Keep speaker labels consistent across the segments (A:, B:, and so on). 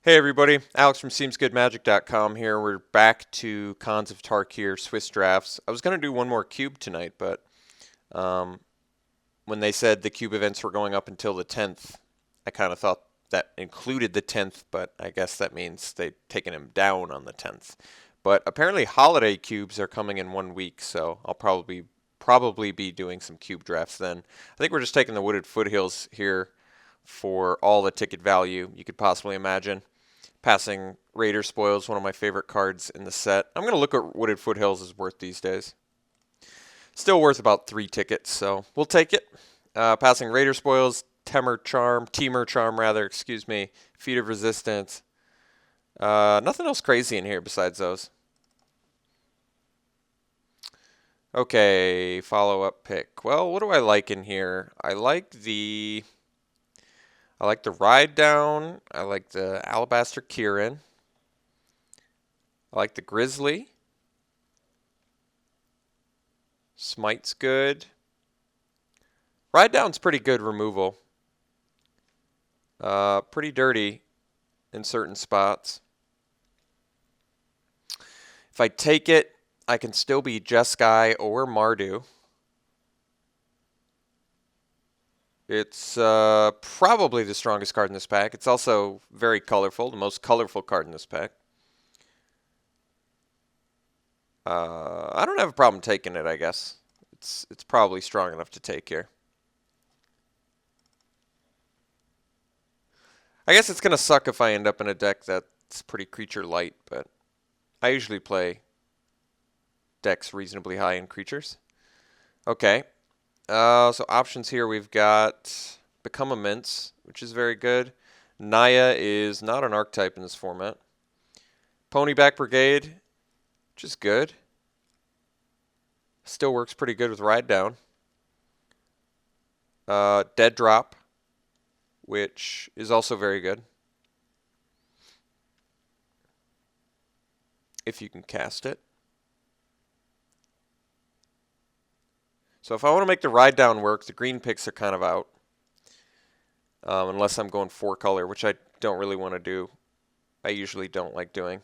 A: Hey everybody, Alex from SeemsGoodMagic.com here. We're back to Khans of Tarkir Swiss drafts. I was going to do one more cube tonight, but um, when they said the cube events were going up until the 10th, I kind of thought that included the 10th, but I guess that means they've taken him down on the 10th. But apparently holiday cubes are coming in 1 week, so I'll probably be doing some cube drafts then. I think we're just taking the Wooded Foothills here for all the ticket value you could possibly imagine. Passing Raider Spoils, one of my favorite cards in the set. I'm going to look at Wooded Foothills is worth these days. Still worth about 3 tickets, so we'll take it. Passing Raider Spoils, Temer Charm rather, excuse me, Feat of Resistance. Nothing else crazy in here besides those. Okay, follow-up pick. Well, what do I like in here? I like the Ride Down. I like the Alabaster Kieran. I like the Grizzly. Smite's good. Ride Down's pretty good removal. Pretty dirty in certain spots. If I take it, I can still be Jeskai or Mardu. It's probably the strongest card in this pack. It's also very colorful, the most colorful card in this pack. I don't have a problem taking it, I guess. It's probably strong enough to take here. I guess it's going to suck if I end up in a deck that's pretty creature light, but I usually play decks reasonably high in creatures. Okay. So options here, we've got Become Immense, which is very good. Naya is not an archetype in this format. Ponyback Brigade, which is good. Still works pretty good with Ride Down. Dead Drop, which is also very good. If you can cast it. So if I want to make the Ride Down work, the green picks are kind of out. Unless I'm going 4-color, which I don't really want to do. I usually don't like doing.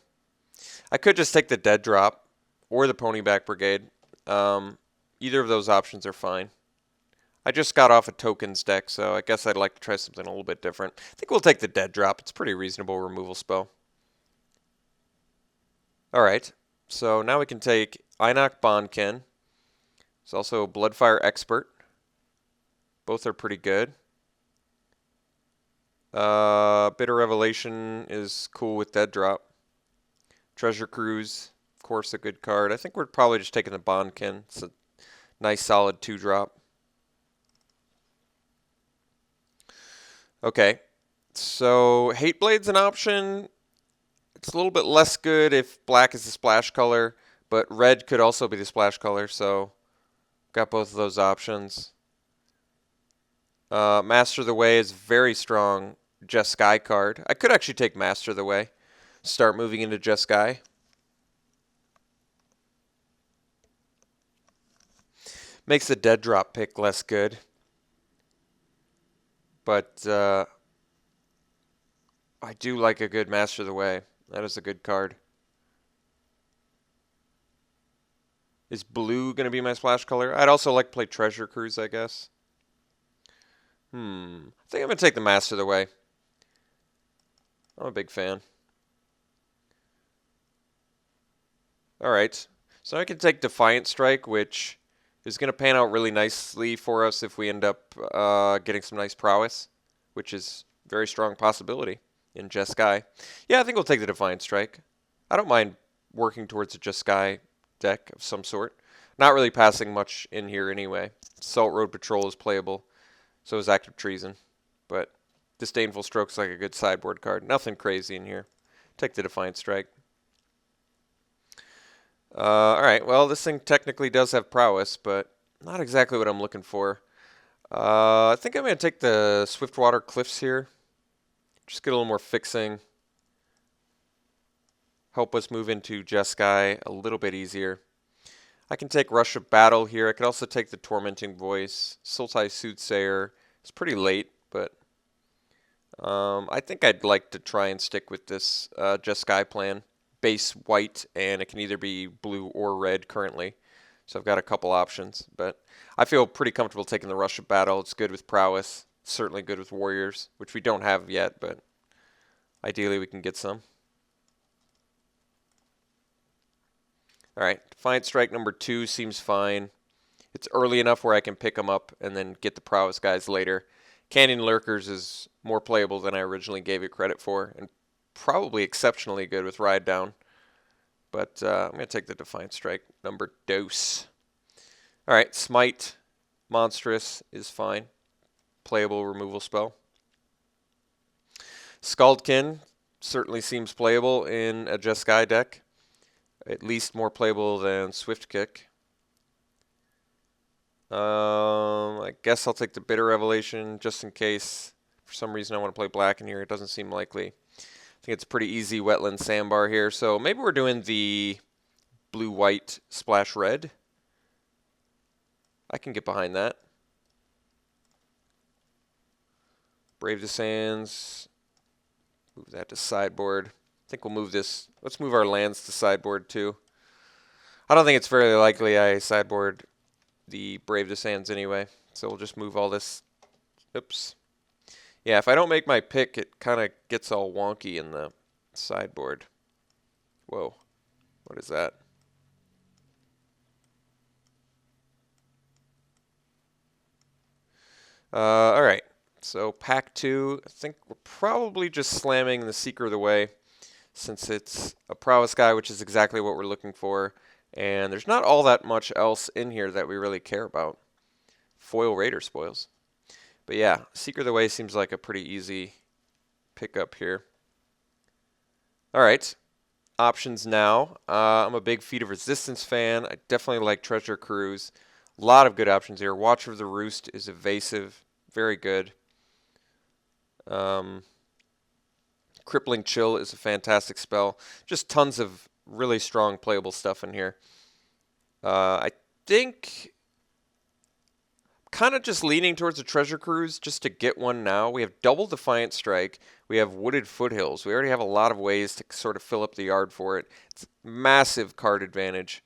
A: I could just take the Dead Drop or the Ponyback Brigade. Either of those options are fine. I just got off a tokens deck, so I guess I'd like to try something a little bit different. I think we'll take the Dead Drop. It's a pretty reasonable removal spell. Alright, so now we can take Einok Bondkin. There's also Bloodfire Expert. Both are pretty good. Bitter Revelation is cool with Dead Drop. Treasure Cruise, of course, a good card. I think we're probably just taking the Bondkin. It's a nice solid 2-drop. Okay, so Hateblade's an option. It's a little bit less good if black is the splash color, but red could also be the splash color, so got both of those options. Master of the Way is very strong Jeskai card. I could actually take Master of the Way. Start moving into Jeskai. Makes the Dead Drop pick less good. But I do like a good Master of the Way. That is a good card. Is blue going to be my splash color? I'd also like to play Treasure Cruise, I guess. I think I'm going to take the Master of the Way. I'm a big fan. Alright, so I can take Defiant Strike, which is going to pan out really nicely for us if we end up getting some nice prowess, which is a very strong possibility in Jeskai. Yeah, I think we'll take the Defiant Strike. I don't mind working towards a Jeskai deck of some sort. Not really passing much in here anyway. Salt Road Patrol is playable, so is Active Treason. But Disdainful Stroke's like a good sideboard card. Nothing crazy in here. Take the Defiant Strike. Alright, well, this thing technically does have prowess, but not exactly what I'm looking for. I think I'm going to take the Swiftwater Cliffs here. Just get a little more fixing. Help us move into Jeskai a little bit easier. I can take Rush of Battle here. I could also take the Tormenting Voice. Sultai Soothsayer. It's pretty late, but I think I'd like to try and stick with this Jeskai plan. Base white, and it can either be blue or red currently. So I've got a couple options, but I feel pretty comfortable taking the Rush of Battle. It's good with prowess, certainly good with warriors, which we don't have yet, but ideally we can get some. All right, Defiant Strike number 2 seems fine. It's early enough where I can pick them up and then get the prowess guys later. Canyon Lurkers is more playable than I originally gave it credit for, and probably exceptionally good with Ride Down. But I'm going to take the Defiant Strike number dose. All right, Smite, Monstrous is fine. Playable removal spell. Scaldkin certainly seems playable in a Jeskai deck. At least more playable than Swift Kick. I guess I'll take the Bitter Revelation just in case for some reason I want to play black in here. It doesn't seem likely. I think it's pretty easy Wetland Sandbar here. So maybe we're doing the blue-white splash red. I can get behind that. Brave the Sands. Move that to sideboard. I think we'll move this. Let's move our lands to sideboard too. I don't think it's very likely I sideboard the Brave the Sands anyway. So we'll just move all this. Oops. Yeah, if I don't make my pick, it kind of gets all wonky in the sideboard. Whoa. What is that? All right. So pack 2, I think we're probably just slamming the Seeker of the Way since it's a prowess guy, which is exactly what we're looking for. And there's not all that much else in here that we really care about. Foil Raider spoils. But yeah, Seeker of the Way seems like a pretty easy pickup here. All right, options now. I'm a big Feet of Resistance fan. I definitely like Treasure Cruise. A lot of good options here. Watcher of the Roost is evasive. Very good. Crippling Chill is a fantastic spell. Just tons of really strong playable stuff in here. I think kind of just leaning towards a Treasure Cruise just to get one now. We have double Defiant Strike. We have Wooded Foothills. We already have a lot of ways to sort of fill up the yard for it. It's massive card advantage.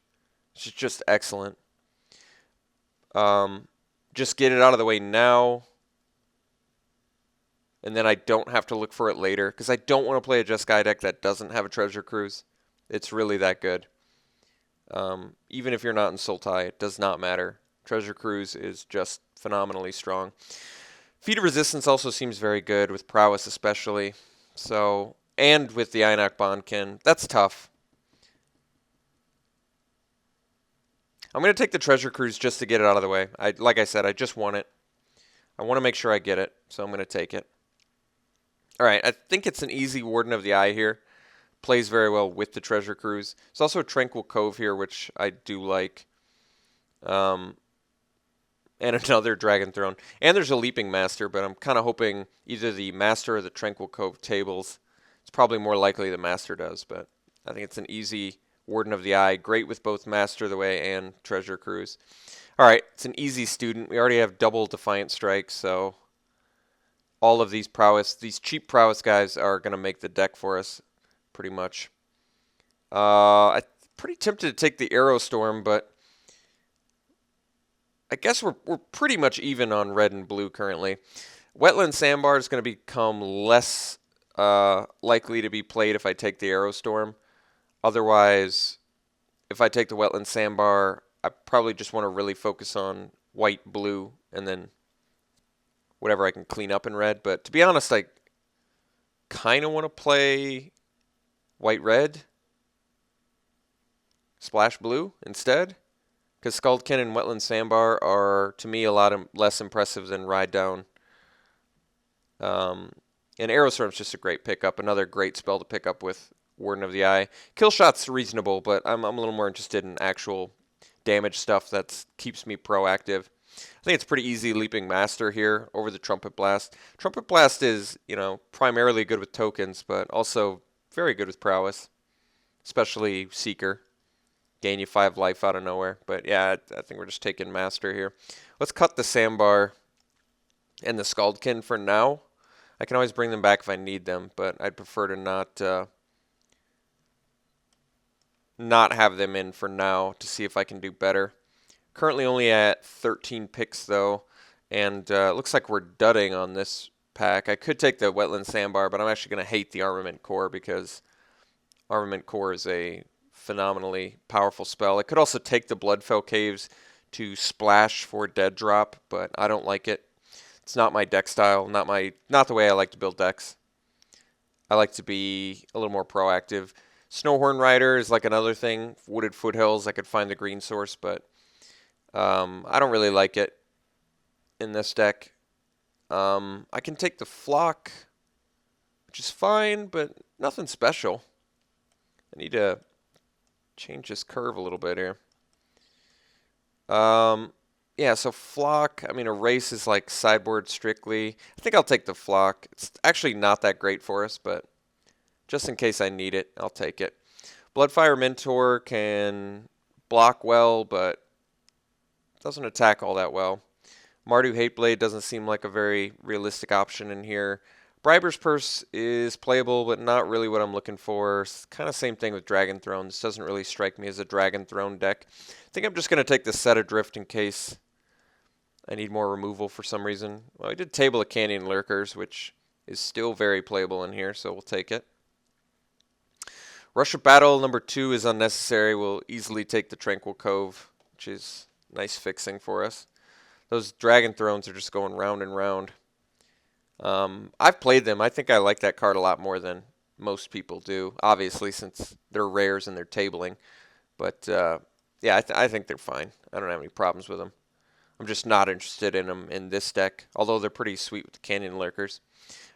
A: It's just excellent. Just get it out of the way now. And then I don't have to look for it later because I don't want to play a Jeskai deck that doesn't have a Treasure Cruise. It's really that good. Even if you're not in Sultai, it does not matter. Treasure Cruise is just phenomenally strong. Feet of Resistance also seems very good with prowess especially. So, and with the Einok Bondkin. That's tough. I'm going to take the Treasure Cruise just to get it out of the way. Like I said, I just want it. I want to make sure I get it, so I'm going to take it. All right, I think it's an easy Warden of the Eye here. Plays very well with the Treasure Cruise. There's also a Tranquil Cove here, which I do like. And another Dragon Throne. And there's a Leaping Master, but I'm kind of hoping either the Master or the Tranquil Cove tables. It's probably more likely the Master does, but I think it's an easy Warden of the Eye. Great with both Master of the Way and Treasure Cruise. All right, it's an easy student. We already have double Defiant Strike, so all of these cheap prowess guys are going to make the deck for us, pretty much. I'm pretty tempted to take the Arrow Storm, but I guess we're pretty much even on red and blue currently. Wetland Sandbar is going to become less likely to be played if I take the Arrow Storm. Otherwise, if I take the Wetland Sandbar, I probably just want to really focus on white, blue, and then whatever I can clean up in red. But to be honest, I kind of want to play white-red, splash blue instead. Because Skuldkin and Wetland Sandbar are, to me, a lot less impressive than Ride Down. And Arrow Storm's just a great pickup. Another great spell to pick up with Warden of the Eye. Kill Shot's reasonable, but I'm a little more interested in actual damage stuff that keeps me proactive. I think it's pretty easy Leaping Master here over the Trumpet Blast. Trumpet Blast is, primarily good with tokens, but also very good with prowess, especially Seeker. Gain you 5 life out of nowhere. But yeah, I think we're just taking Master here. Let's cut the Sandbar and the Skuldkin for now. I can always bring them back if I need them, but I'd prefer to not have them in for now to see if I can do better. Currently only at 13 picks though, and it looks like we're dudding on this pack. I could take the Wetland Sandbar, but I'm actually going to hate the Armament Core because Armament Core is a phenomenally powerful spell. I could also take the Bloodfell Caves to splash for dead drop, but I don't like it. It's not my deck style, not the way I like to build decks. I like to be a little more proactive. Snowhorn Rider is like another thing. Wooded Foothills, I could find the green source, but I don't really like it in this deck. I can take the Flock, which is fine, but nothing special. I need to change this curve a little bit here. Yeah, so Flock, I mean, Erase is like sideboard strictly. I think I'll take the Flock. It's actually not that great for us, but just in case I need it, I'll take it. Bloodfire Mentor can block well, but doesn't attack all that well. Mardu Hateblade doesn't seem like a very realistic option in here. Briber's Purse is playable, but not really what I'm looking for. It's kind of same thing with Dragon Throne. This doesn't really strike me as a Dragon Throne deck. I think I'm just going to take the Set Adrift in case I need more removal for some reason. Well, I did Table of Canyon Lurkers, which is still very playable in here, so we'll take it. Rush of Battle number 2 is unnecessary. We'll easily take the Tranquil Cove, which is nice fixing for us. Those Dragon Thrones are just going round and round. I've played them. I think I like that card a lot more than most people do, obviously, since they're rares and they're tabling. But, yeah, I think they're fine. I don't have any problems with them. I'm just not interested in them in this deck, although they're pretty sweet with the Canyon Lurkers.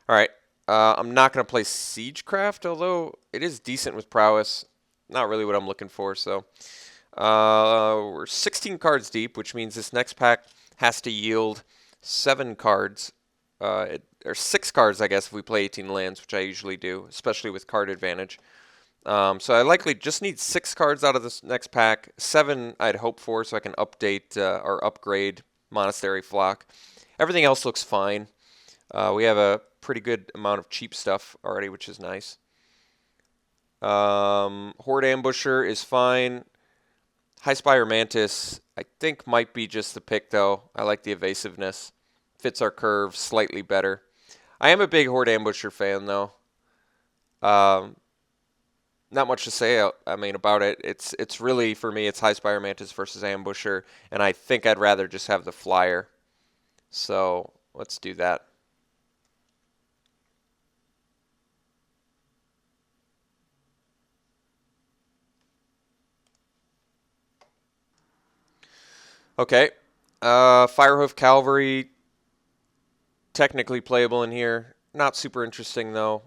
A: All right, I'm not going to play Siegecraft, although it is decent with prowess. Not really what I'm looking for, so we're 16 cards deep, which means this next pack has to yield 7 cards. Or 6 cards, I guess, if we play 18 lands, which I usually do, especially with card advantage. So I likely just need 6 cards out of this next pack. 7 I'd hope for, so I can update or upgrade Monastery Flock. Everything else looks fine. We have a pretty good amount of cheap stuff already, which is nice. Horde Ambusher is fine. Highspire Mantis, I think, might be just the pick, though. I like the evasiveness. Fits our curve slightly better. I am a big Horde Ambusher fan, though. Not much to say, about it. It's really, for me, it's Highspire Mantis versus Ambusher, and I think I'd rather just have the flyer. So let's do that. Okay. Firehoof Cavalry, technically playable in here. Not super interesting, though.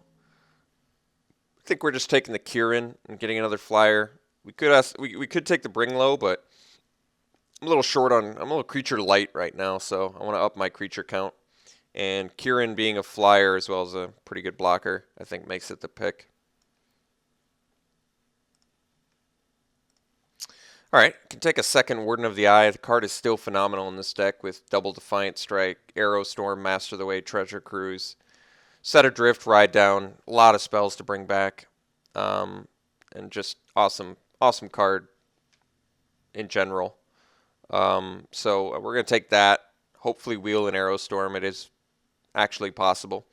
A: I think we're just taking the Kieran and getting another flyer. We could take the Bringlow, but I'm a little short on. I'm a little creature light right now, so I want to up my creature count. And Kieran being a flyer as well as a pretty good blocker, I think makes it the pick. All right, can take a second Warden of the Eye. The card is still phenomenal in this deck with double Defiant Strike, Arrow Storm, Master the Way, Treasure Cruise, Set Adrift, Ride Down. A lot of spells to bring back, and just awesome card in general. So we're going to take that. Hopefully wheel an Arrow Storm. It is actually possible.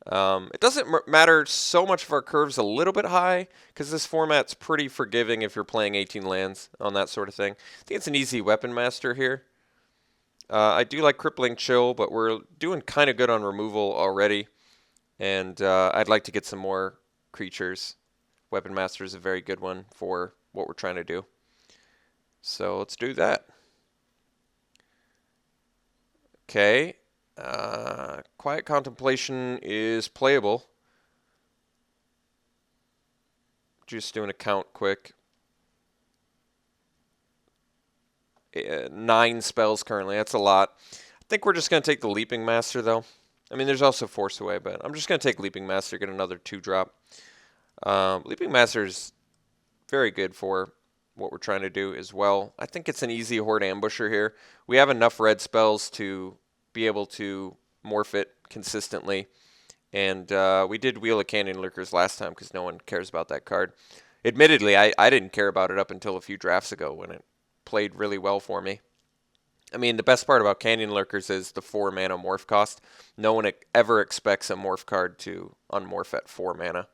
A: It doesn't matter so much if our curve's a little bit high, because this format's pretty forgiving if you're playing 18 lands on that sort of thing. I think it's an easy Weapon Master here. I do like Crippling Chill, but we're doing kind of good on removal already, and I'd like to get some more creatures. Weapon Master is a very good one for what we're trying to do. So let's do that. Okay. Quiet Contemplation is playable. Just doing a count quick. 9 spells currently. That's a lot. I think we're just going to take the Leaping Master, though. I mean, there's also Force Away, but I'm just going to take Leaping Master, get another 2-drop. Leaping Master is very good for what we're trying to do as well. I think it's an easy Horde Ambusher here. We have enough red spells to be able to morph it consistently, And we did Wheel of Canyon Lurkers last time because no one cares about that card. Admittedly, I didn't care about it up until a few drafts ago when it played really well for me. I mean, the best part about Canyon Lurkers is the 4 mana morph cost. No one ever expects a morph card to unmorph at 4 mana,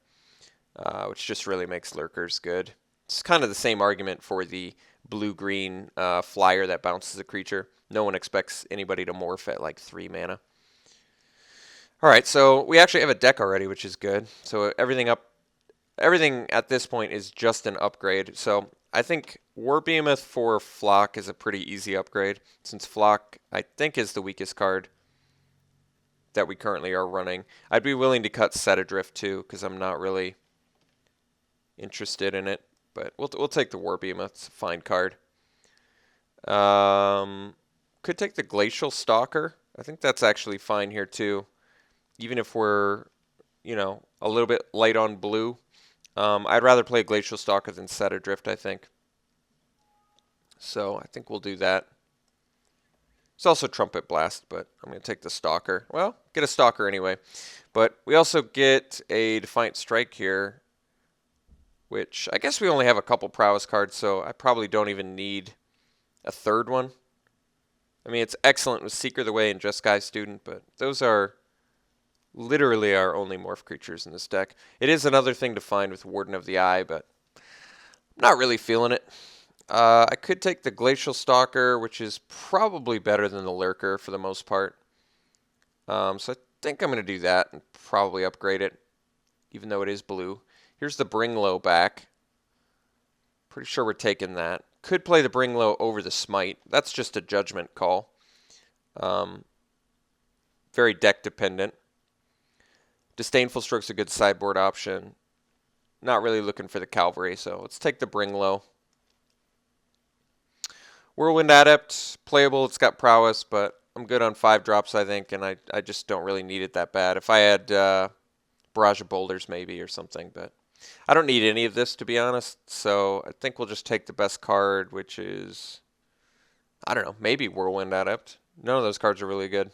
A: which just really makes Lurkers good. It's kind of the same argument for the blue-green flyer that bounces a creature. No one expects anybody to morph at like 3 mana. All right, so we actually have a deck already, which is good. So everything at this point is just an upgrade. So I think War Behemoth for Flock is a pretty easy upgrade, since Flock, I think, is the weakest card that we currently are running. I'd be willing to cut Set Adrift too, because I'm not really interested in it. But we'll take the War Behemoth. It's a fine card. Could take the Glacial Stalker. I think that's actually fine here too, even if we're, a little bit light on blue. I'd rather play Glacial Stalker than Set Adrift, I think. So I think we'll do that. It's also Trumpet Blast, but I'm going to take the Stalker. Well, get a Stalker anyway. But we also get a Defiant Strike here, which I guess we only have a couple Prowess cards, so I probably don't even need a third one. I mean, it's excellent with Seeker the Way and Just Sky Student, but those are literally our only morph creatures in this deck. It is another thing to find with Warden of the Eye, but I'm not really feeling it. I could take the Glacial Stalker, which is probably better than the Lurker for the most part. So I think I'm going to do that and probably upgrade it, even though it is blue. Here's the Bring Low back. Pretty sure we're taking that. Could play the Bring Low over the Smite. That's just a judgment call. Very deck dependent. Disdainful Stroke's a good sideboard option. Not really looking for the Cavalry, so let's take the Bring Low. Whirlwind Adept, playable, it's got prowess, but I'm good on 5 drops, I think, and I just don't really need it that bad. If I had Barrage of Boulders maybe or something, but I don't need any of this, to be honest, so I think we'll just take the best card, which is, I don't know, maybe Whirlwind Adept. None of those cards are really good.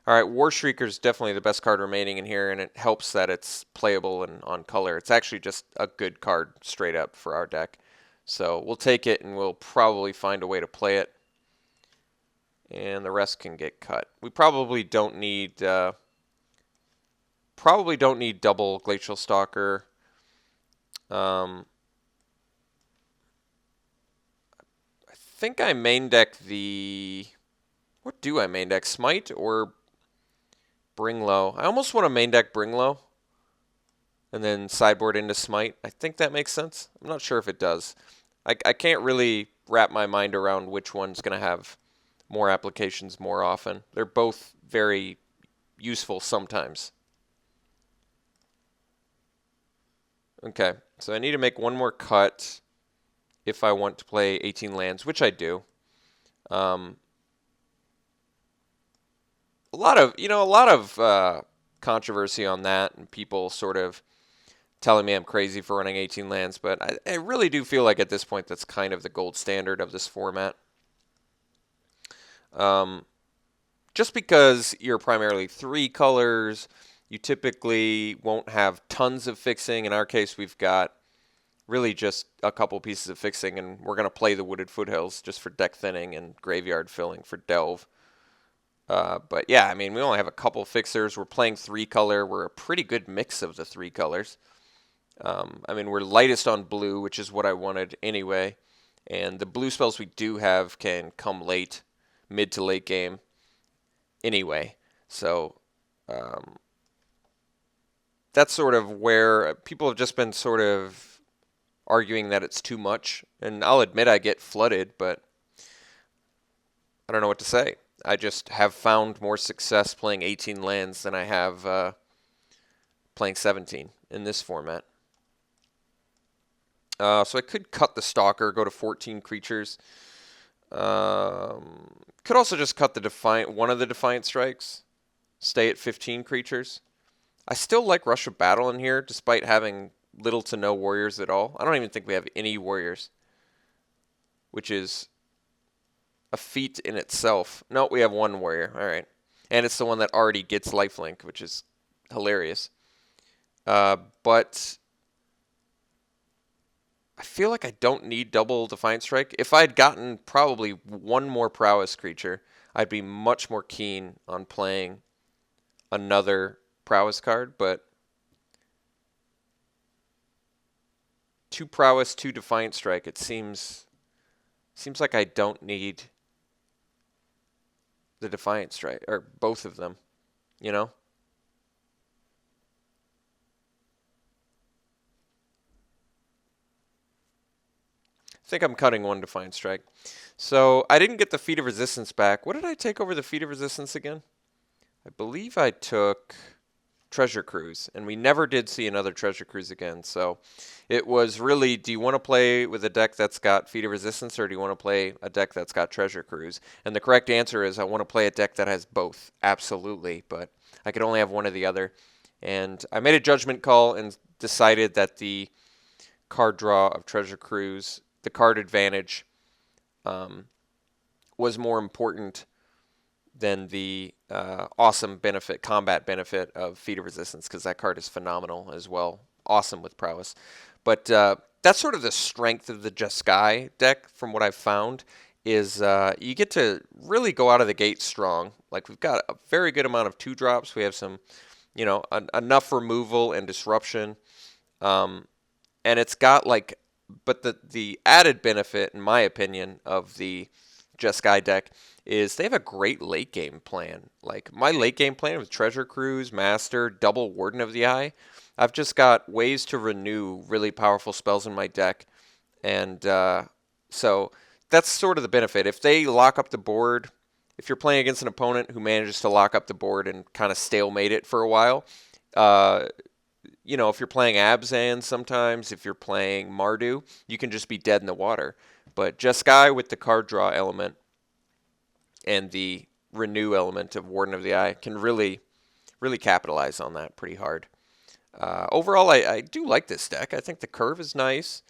A: All right, War Shrieker is definitely the best card remaining in here, and it helps that it's playable and on color. It's actually just a good card straight up for our deck. So we'll take it, and we'll probably find a way to play it. And the rest can get cut. We probably don't need double Glacial Stalker. I think I main deck the... What do I main deck? Smite or Bring Low? I almost want to main deck Bring Low and then sideboard into Smite. I think that makes sense. I'm not sure if it does. I can't really wrap my mind around which one's going to have more applications more often. They're both very useful sometimes. Okay, so I need to make one more cut if I want to play 18 lands, which I do. A lot of controversy on that, and people sort of telling me I'm crazy for running 18 lands, but I really do feel like at this point that's kind of the gold standard of this format. Just because you're primarily 3 colors, you typically won't have tons of fixing. In our case, we've got really just a couple pieces of fixing, and we're going to play the Wooded Foothills just for deck thinning and graveyard filling for Delve. But yeah, I mean, we only have a couple fixers. We're playing 3 color. We're a pretty good mix of the 3 colors. I mean, we're lightest on blue, which is what I wanted anyway. And the blue spells we do have can come late, mid to late game anyway. So that's sort of where people have just been sort of arguing that it's too much. And I'll admit I get flooded, but I don't know what to say. I just have found more success playing 18 lands than I have playing 17 in this format. So I could cut the Stalker, go to 14 creatures. Could also just cut one of the Defiant Strikes, stay at 15 creatures. I still like Rush of Battle in here, despite having little to no warriors at all. I don't even think we have any warriors, which is a feat in itself. No, we have 1 warrior. All right. And it's the one that already gets lifelink, which is hilarious. But I feel like I don't need double Defiant Strike. If I'd gotten probably one more prowess creature, I'd be much more keen on playing another prowess card, but two prowess, two Defiant Strike, it seems like I don't need the Defiant Strike, or both of them, you know? I think I'm cutting one Defiant Strike. So I didn't get the Feat of Resistance back. What did I take over the Feat of Resistance again? I believe I took Treasure Cruise, and we never did see another Treasure Cruise again. So it was really, do you want to play with a deck that's got Feat of Resistance, or do you want to play a deck that's got Treasure Cruise? And the correct answer is I want to play a deck that has both, absolutely, but I could only have one or the other. And I made a judgment call and decided that the card draw of Treasure Cruise, the card advantage, was more important than the awesome combat benefit of Feat of Resistance, because that card is phenomenal as well. Awesome with prowess. But that's sort of the strength of the Jeskai deck from what I've found, is you get to really go out of the gate strong. Like, we've got a very good amount of 2-drops. We have some, enough removal and disruption. And it's got like, but the added benefit, in my opinion, of the Jeskai deck is they have a great late game plan. Like, my late game plan with Treasure Cruise, Master, double Warden of the Eye, I've just got ways to renew really powerful spells in my deck. And so that's sort of the benefit. If they lock up the board, if you're playing against an opponent who manages to lock up the board and kind of stalemate it for a while, if you're playing Abzan sometimes, if you're playing Mardu, you can just be dead in the water. But Jeskai with the card draw element and the renew element of Warden of the Eye can really, really capitalize on that pretty hard. Overall, I do like this deck. I think the curve is nice.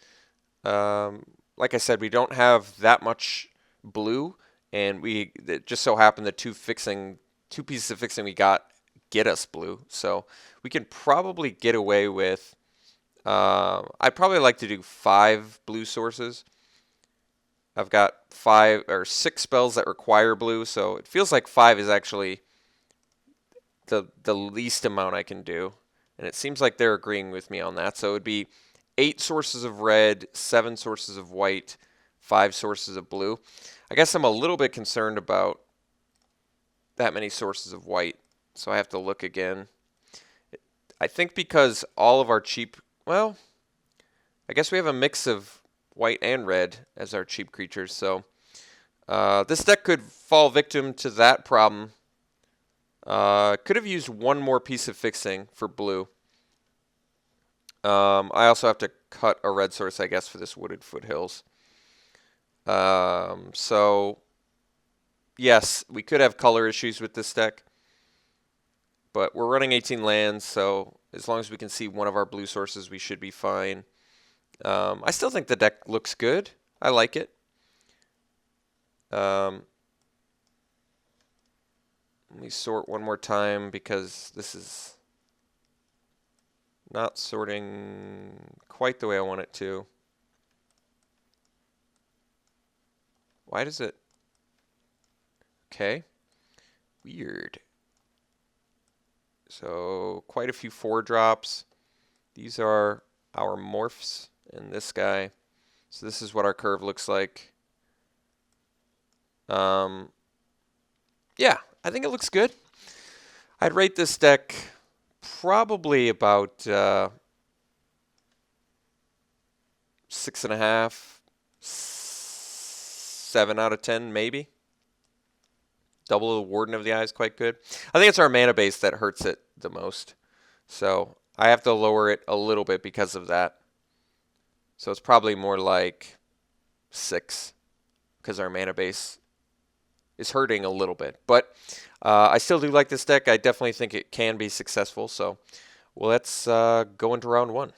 A: Like I said, we don't have that much blue, and it just so happened the two pieces of fixing we get us blue. So we can probably get away with, I'd probably like to do 5 blue sources. I've got 5 or 6 spells that require blue, so it feels like 5 is actually the least amount I can do. And it seems like they're agreeing with me on that. So it would be 8 sources of red, 7 sources of white, 5 sources of blue. I guess I'm a little bit concerned about that many sources of white, so I have to look again. I think because all of our cheap, well, I guess we have a mix of white and red as our cheap creatures, so this deck could fall victim to that problem. Could have used one more piece of fixing for blue. I also have to cut a red source, I guess, for this Wooded Foothills. So, yes, we could have color issues with this deck, but we're running 18 lands, so as long as we can see one of our blue sources, we should be fine. I still think the deck looks good. I like it. Let me sort one more time because this is not sorting quite the way I want it to. Why does it? Okay. Weird. So quite a few 4-drops. These are our morphs and this guy. So this is what our curve looks like. Yeah, I think it looks good. I'd rate this deck probably about 6.5, 7 out of 10 maybe. Double the Warden of the Eye is quite good. I think it's our mana base that hurts it the most. So I have to lower it a little bit because of that. So it's probably more like 6 because our mana base is hurting a little bit. But I still do like this deck. I definitely think it can be successful. So let's go into round 1.